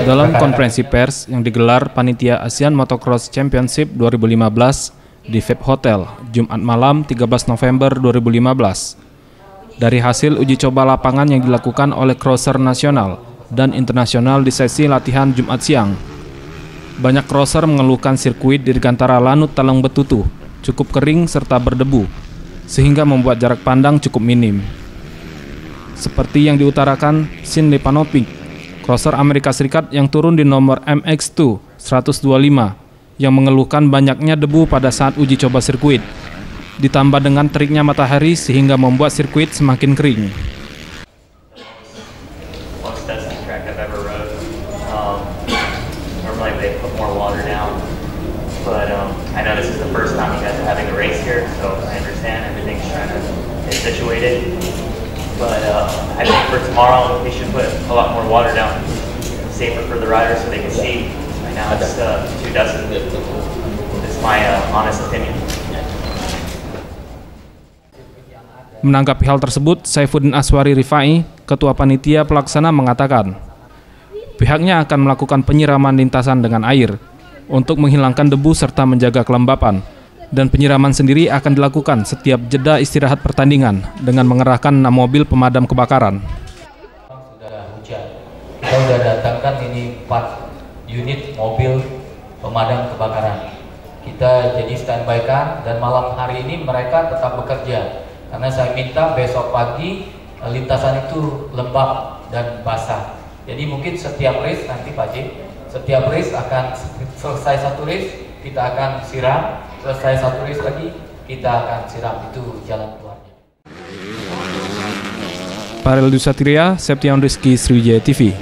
Dalam konferensi pers yang digelar Panitia ASEAN Motocross Championship 2015 di VIP Hotel, Jumat malam 13 November 2015. Dari hasil uji coba lapangan yang dilakukan oleh crosser nasional dan internasional di sesi latihan Jumat siang, banyak crosser mengeluhkan sirkuit di Dirgantara Lanut Talang Betutu cukup kering serta berdebu, sehingga membuat jarak pandang cukup minim. Seperti yang diutarakan Sin Lepanovic, crosser Amerika Serikat yang turun di nomor MX2 125, yang mengeluhkan banyaknya debu pada saat uji coba sirkuit, ditambah dengan teriknya matahari sehingga membuat sirkuit semakin kering. I know this is the first time you guys are having a race here, so I understand everything's trying to get situated. But I think for tomorrow, we should put a lot more water down, safer for the riders so they can see. Right now it's too dusty. It's my honest opinion. Menanggapi hal tersebut, Saifuddin Aswari Rifai, Ketua Panitia Pelaksana mengatakan, pihaknya akan melakukan penyiraman lintasan dengan air untuk menghilangkan debu serta menjaga kelembapan, dan penyiraman sendiri akan dilakukan setiap jeda istirahat pertandingan dengan mengerahkan 6 mobil pemadam kebakaran. Sudah hujan, kita sudah datangkan ini 4 unit mobil pemadam kebakaran. Kita jadi standby-kan, dan malam hari ini mereka tetap bekerja karena saya minta besok pagi lintasan itu lembab dan basah. Jadi mungkin setiap race nanti Pak J, setiap race akan selesai satu race kita akan siram, selesai satu race lagi kita akan siram, itu jalan keluarnya. Parel Dusatria, Septian Rizky, Sriwijaya TV.